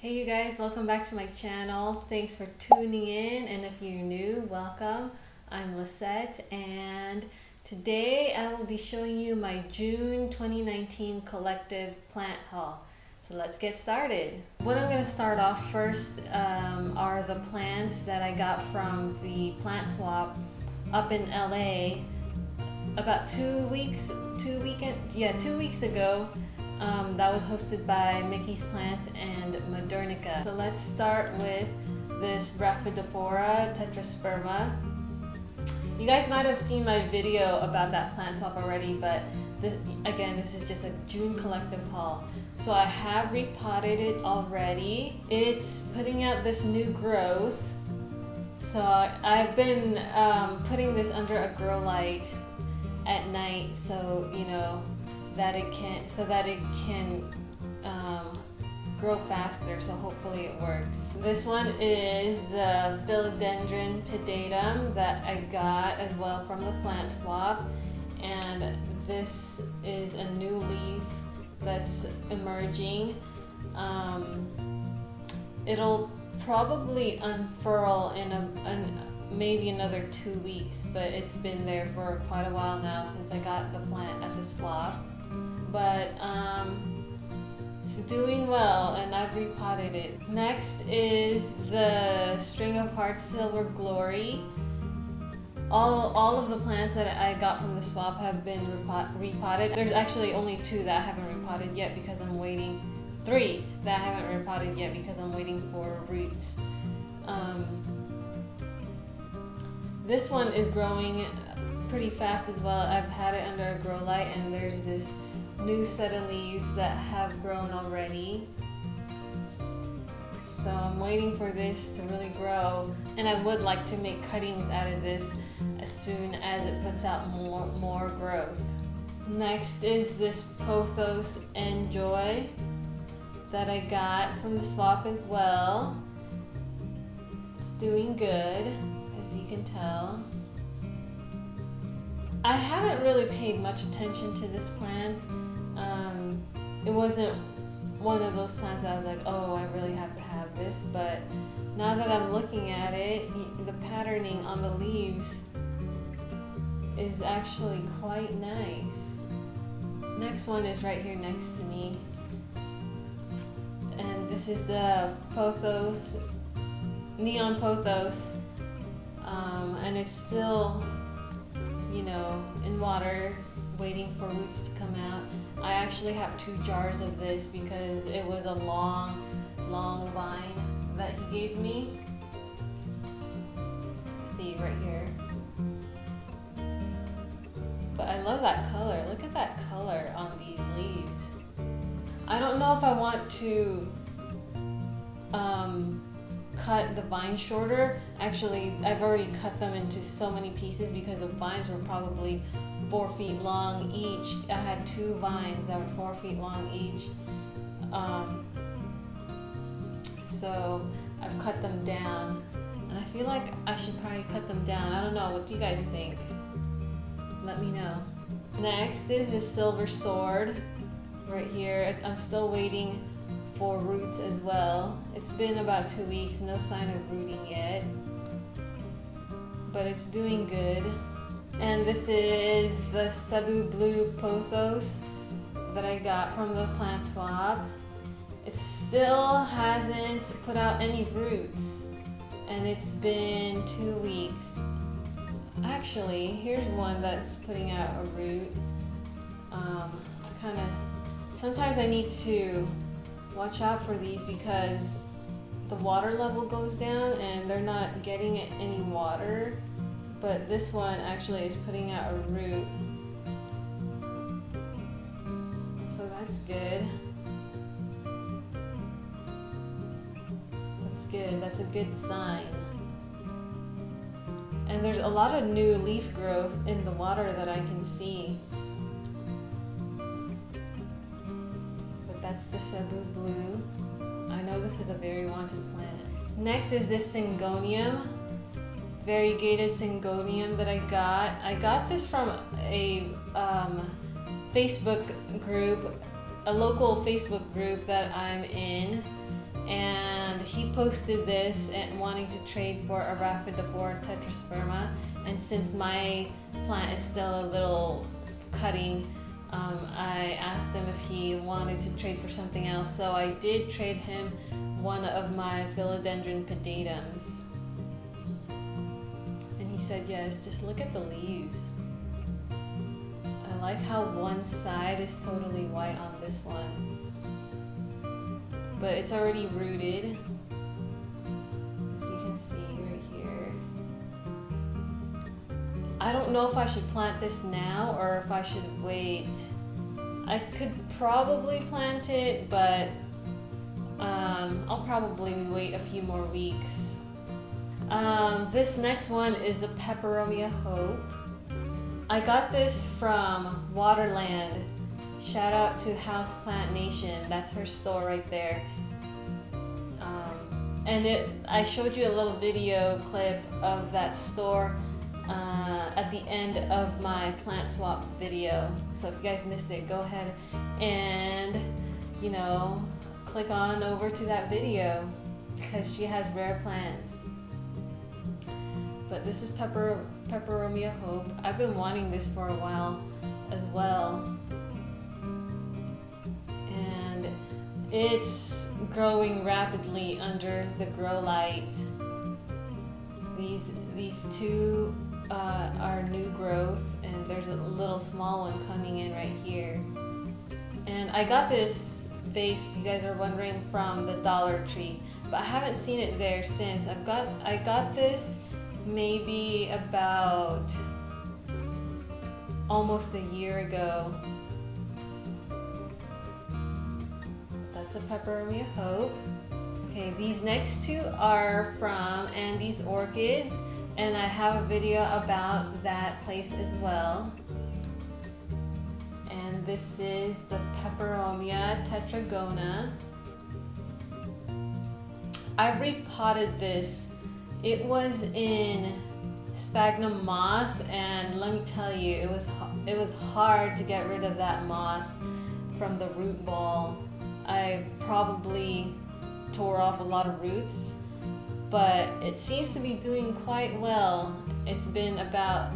Hey you guys, welcome back to my channel. Thanks for tuning in, and if you're new, welcome. I'm Lisette, and today I will be showing you my June 2019 collective plant haul. So let's get started. What I'm going to start off first are the plants that I got from the plant swap up in LA about 2 weeks ago. That was hosted by Mickey's Plants and Modernica. So let's start with this Rhaphidophora tetrasperma. You guys might have seen my video about that plant swap already, but again, this is just a June collective haul. So I have repotted it already. It's putting out this new growth. So I've been putting this under a grow light at night, so you know that it can grow faster, so hopefully it works. This one is the Philodendron pedatum that I got as well from the plant swap, and this is a new leaf that's emerging. It'll probably unfurl in maybe another 2 weeks, but it's been there for quite a while now since I got the plant at the swap. But it's doing well, and I've repotted it. Next is the String of Hearts Silver Glory. All of the plants that I got from the swap have been repotted. There's actually only 2 that I haven't repotted yet because I'm waiting. 3 that I haven't repotted yet because I'm waiting for roots. This one is growing pretty fast as well. I've had it under a grow light, and there's this new set of leaves that have grown already. So I'm waiting for this to really grow, and I would like to make cuttings out of this as soon as it puts out more growth. Next is this Pothos Enjoy that I got from the swap as well. It's doing good, as you can tell. I haven't really paid much attention to this plant. It wasn't one of those plants that I was like, oh, I really have to have this, but now that I'm looking at it, the patterning on the leaves is actually quite nice. Next one is right here next to me, and this is the Pothos, Neon Pothos, and it's still, you know, in water, waiting for roots to come out. I actually have 2 jars of this because it was a long vine that he gave me. See right here. But I love that color. Look at that color on these leaves. I don't know if I want to cut the vine shorter. Actually, I've already cut them into so many pieces because the vines were probably 4 feet long each. I had 2 vines that were 4 feet long each. So I've cut them down, and I feel like I should probably cut them down. I don't know, what do you guys think? Let me know. Next is this Silver Sword right here. I'm still waiting for roots as well. It's been about 2 weeks, no sign of rooting yet, but it's doing good. And this is the Subbu Pothos that I got from the plant swap. It still hasn't put out any roots, and it's been 2 weeks. Actually, here's one that's putting out a root. Sometimes I need to watch out for these because the water level goes down and they're not getting any water, but this one actually is putting out a root, so that's good. That's a good sign. And there's a lot of new leaf growth in the water that I can see. That's the Cebu Blue. I know this is a very wanted plant. Next is this Syngonium, variegated Syngonium that I got. I got this from a Facebook group, a local Facebook group that I'm in, and he posted this and wanting to trade for a Rhaphidophora tetrasperma, and since my plant is still a little cutting, I asked him if he wanted to trade for something else. So I did trade him one of my philodendron pedatums. And he said yes, just look at the leaves. I like how one side is totally white on this one. But it's already rooted, as you can see right here. I don't know if I should plant this now or if I should wait. I could probably plant it, but I'll probably wait a few more weeks. This next one is the Peperomia Hope. I got this from Waterland. Shout out to Houseplant Nation. That's her store right there. I showed you a little video clip of that store at the end of my plant swap video. So if you guys missed it, go ahead and, click on over to that video because she has rare plants. But this is Peperomia Hope. I've been wanting this for a while as well. And it's growing rapidly under the grow light. These two are new growth, and there's a little small one coming in right here. And I got this vase, if you guys are wondering, from the Dollar Tree, but I haven't seen it there since. I got this maybe about almost a year ago. That's a Peperomia Hope. Okay, these next two are from Andy's Orchids, and I have a video about that place as well. And this is the Peperomia Tetra. I repotted this. It was in sphagnum moss, and let me tell you, it was hard to get rid of that moss from the root ball. I probably tore off a lot of roots, but it seems to be doing quite well. It's been about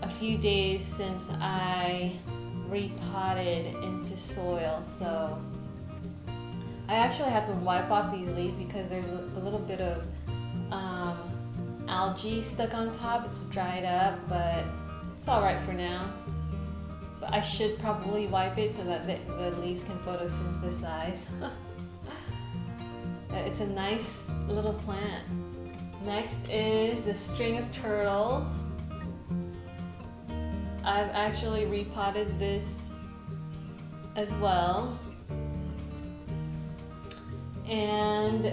a few days since I repotted into soil, so I actually have to wipe off these leaves because there's a little bit of algae stuck on top. It's dried up, but it's all right for now. But I should probably wipe it so that the leaves can photosynthesize. It's a nice little plant. Next is the string of turtles. I've actually repotted this as well. And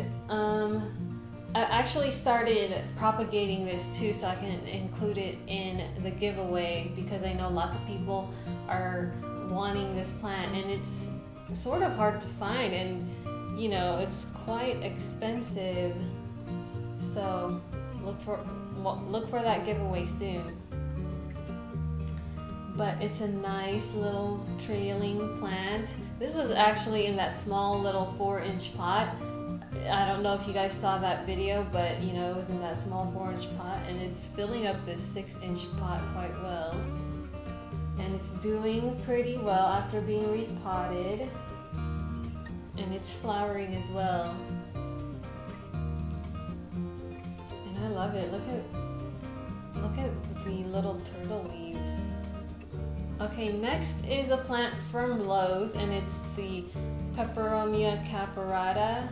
I actually started propagating this too, so I can include it in the giveaway, because I know lots of people are wanting this plant, and it's sort of hard to find, and it's quite expensive. So look for that giveaway soon. But it's a nice little trailing plant. This was actually in that small little 4-inch pot. I don't know if you guys saw that video, but it was in that small 4-inch pot, and it's filling up this 6-inch pot quite well. And it's doing pretty well after being repotted, and it's flowering as well. And I love it. Look at the little turtle leaves. Okay, next is a plant from Lowe's, and it's the Peperomia Caperrata.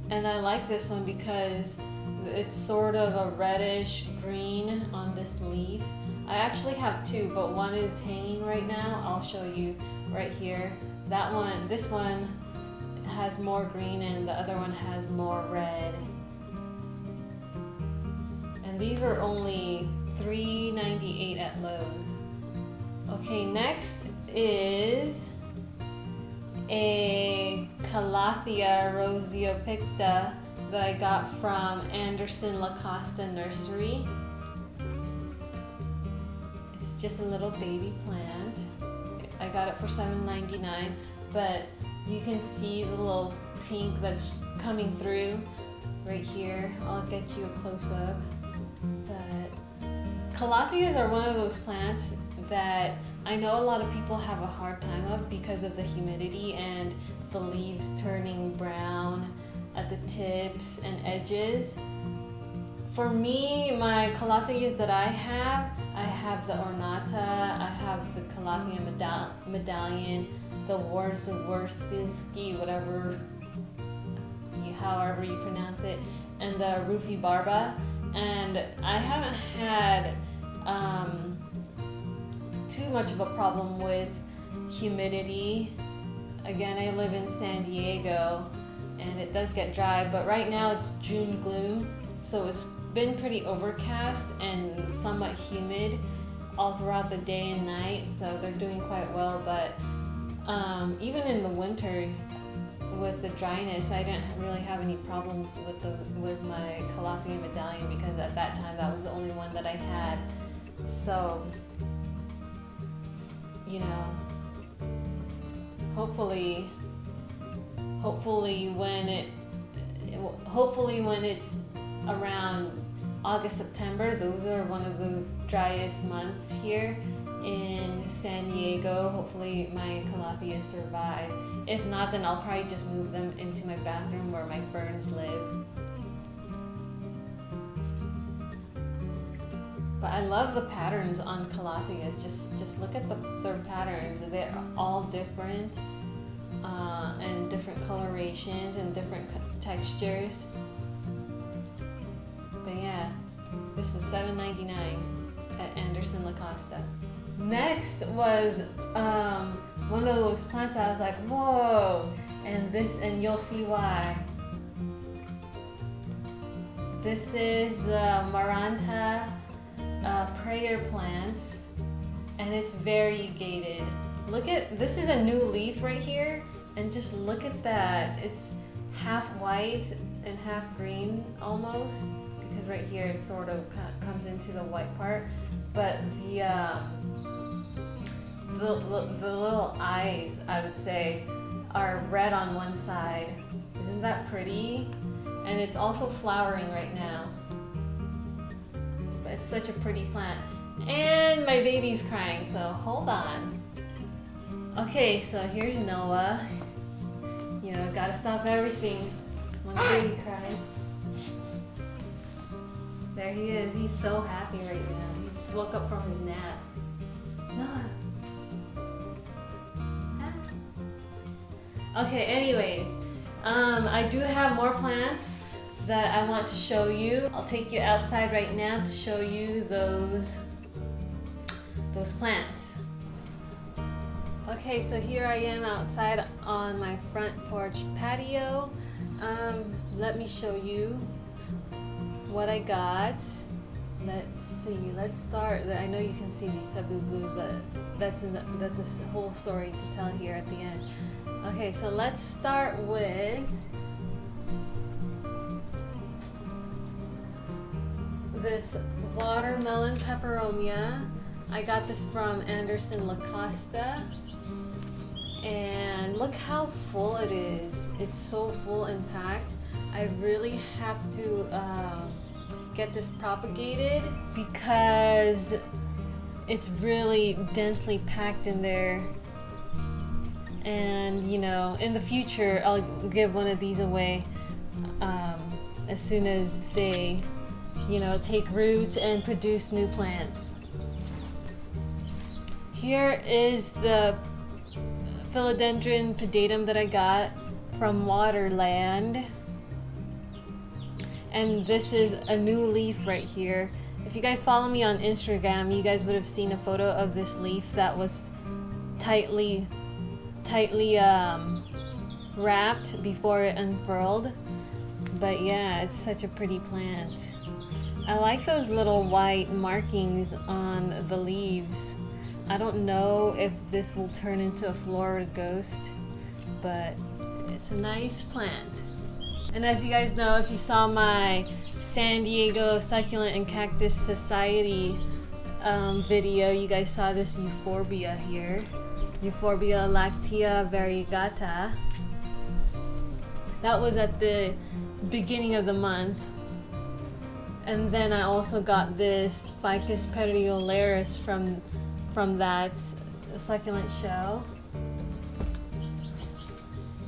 And I like this one because it's sort of a reddish green on this leaf. I actually have two, but one is hanging right now. I'll show you right here. This one has more green, and the other one has more red. And these are only $3.98 at Lowe's. Okay, next is a Calathea roseopicta that I got from Anderson LaCosta Nursery. It's just a little baby plant. I got it for $7.99, but You can see the little pink that's coming through right here. I'll get you a close-up. But Calatheas are one of those plants that I know a lot of people have a hard time of because of the humidity and the leaves turning brown at the tips and edges. For me, my Calatheas that I have the ornata, I have the Calathea medallion, the Warszawski, however you pronounce it, and the Rufibarba. And I haven't had too much of a problem with humidity. Again, I live in San Diego and it does get dry, but right now it's June gloom, so it's been pretty overcast and somewhat humid all throughout the day and night, so they're doing quite well. But even in the winter with the dryness, I didn't really have any problems with my Calathea medallion, because at that time that was the only one that I had. So, you know, hopefully when it's around August, September, those are one of those driest months here in San Diego. Hopefully my Calatheas survive. If not, then I'll probably just move them into my bathroom where my ferns live. But I love the patterns on Calatheas. Just look at their patterns. They're all different and different colorations and different textures. But yeah, this was $7.99 at Anderson La Costa. Next was one of those plants I was like, whoa, and you'll see why. This is the Miranda Prater plant, and it's variegated. This is a new leaf right here, and just look at that. It's half white and half green almost, because right here it sort of comes into the white part, but the little eyes, I would say, are red on one side. Isn't that pretty? And it's also flowering right now. But it's such a pretty plant. And my baby's crying, so hold on. Okay, so here's Noah. You know, gotta stop everything when the baby cries. There he is. He's so happy right now. He just woke up from his nap. Noah. Okay, anyways, I do have more plants that I want to show you. I'll take you outside right now to show you those plants. Okay, so here I am outside on my front porch patio. Let me show you what I got. Let's see, let's start. I know you can see these Subbu Blue, but that's a whole story to tell here at the end. Okay, so let's start with this watermelon peperomia. I got this from Anderson La Costa, and look how full it is. It's so full and packed. I really have to get this propagated because it's really densely packed in there. And you know, in the future I'll give one of these away as soon as they, you know, take roots and produce new plants. Here is the philodendron pedatum that I got from Waterland, and this is a new leaf right here. If you guys follow me on Instagram, you guys would have seen a photo of this leaf that was tightly wrapped before it unfurled. But yeah, it's such a pretty plant. I like those little white markings on the leaves. I don't know if this will turn into a Florida ghost, but it's a nice plant. And as you guys know, if you saw my San Diego Succulent and Cactus Society video, you guys saw this euphorbia here. Euphorbia lactea variegata. That was at the beginning of the month. And then I also got this Ficus petiolaris from that succulent show.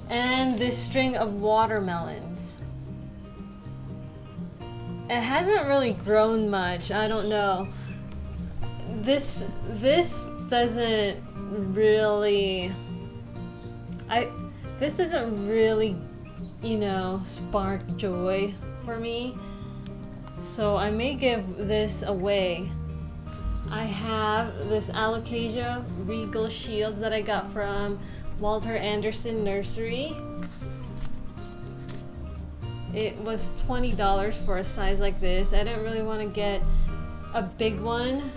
And this string of watermelons. It hasn't really grown much. I don't know. This doesn't really this doesn't really, you know, spark joy for me. So I may give this away. I have this Alocasia Regal Shields that I got from Walter Anderson Nursery. It was $20 for a size like this. I didn't really want to get a big one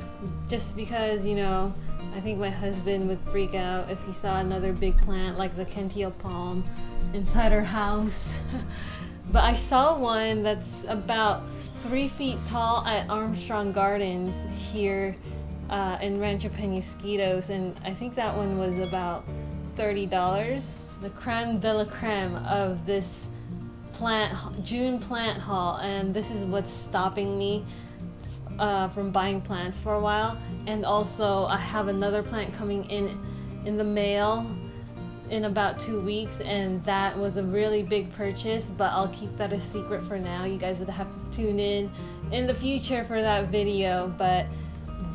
just because, you know, I think my husband would freak out if he saw another big plant like the Kentio palm inside our house. But I saw one that's about 3 feet tall at Armstrong Gardens here in Rancho Penasquitos, and I think that one was about $30. The creme de la creme of this June plant haul, and this is what's stopping me from buying plants for a while. And also I have another plant coming in the mail in about 2 weeks, and that was a really big purchase, but I'll keep that a secret for now. You guys would have to tune in the future for that video. But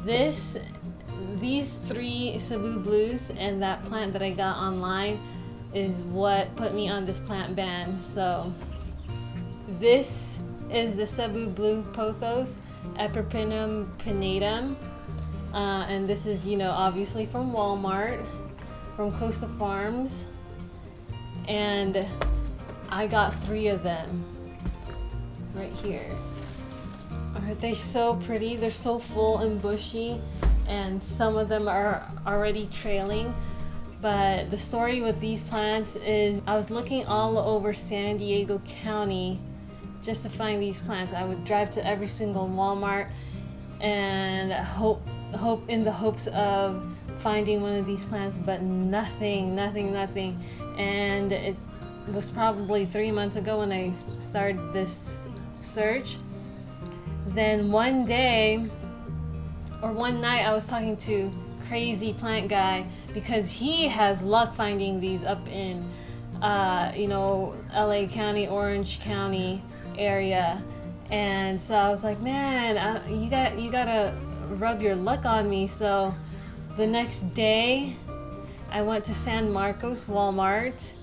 these 3 Subbu blues and that plant that I got online is what put me on this plant ban. So this is the Subbu Blue Pothos Peperomia pinnatum, and this is, you know, obviously from Walmart, from Costa Farms, and I got 3 of them right here. Aren't they so pretty? They're so full and bushy, and some of them are already trailing. But the story with these plants is I was looking all over San Diego County just to find these plants. I would drive to every single Walmart and hope in the hopes of finding one of these plants, but nothing. And it was probably 3 months ago when I started this search. Then one day or one night I was talking to Crazy Plant Guy, because he has luck finding these up in you know, LA County, Orange County area. And so I was like, man, you gotta rub your luck on me. So the next day I went to San Marcos Walmart,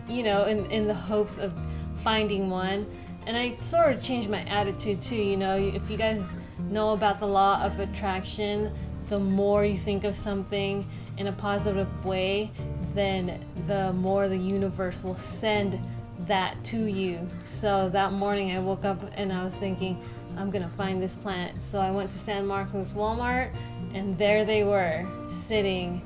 you know, in the hopes of finding one. And I sort of changed my attitude too. You know, if you guys know about the law of attraction, the more you think of something in a positive way, then the more the universe will send that to you. So that morning I woke up and I was thinking, I'm gonna find this plant. So I went to San Marcos Walmart, and there they were sitting.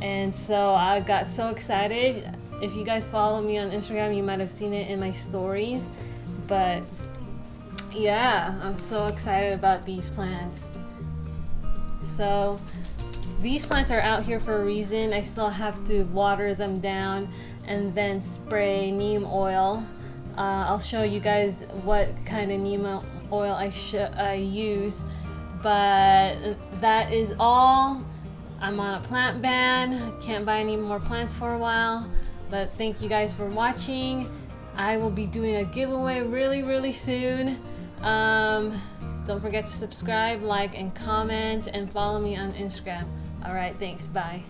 And so I got so excited. If you guys follow me on Instagram, you might have seen it in my stories. But yeah, I'm so excited about these plants. So these plants are out here for a reason. I still have to water them down and then spray neem oil. I'll show you guys what kind of neem oil I use. But that is all. I'm on a plant ban. Can't buy any more plants for a while. But thank you guys for watching. I will be doing a giveaway really soon. Don't forget to subscribe, like, and comment, and follow me on Instagram. Alright, thanks. Bye.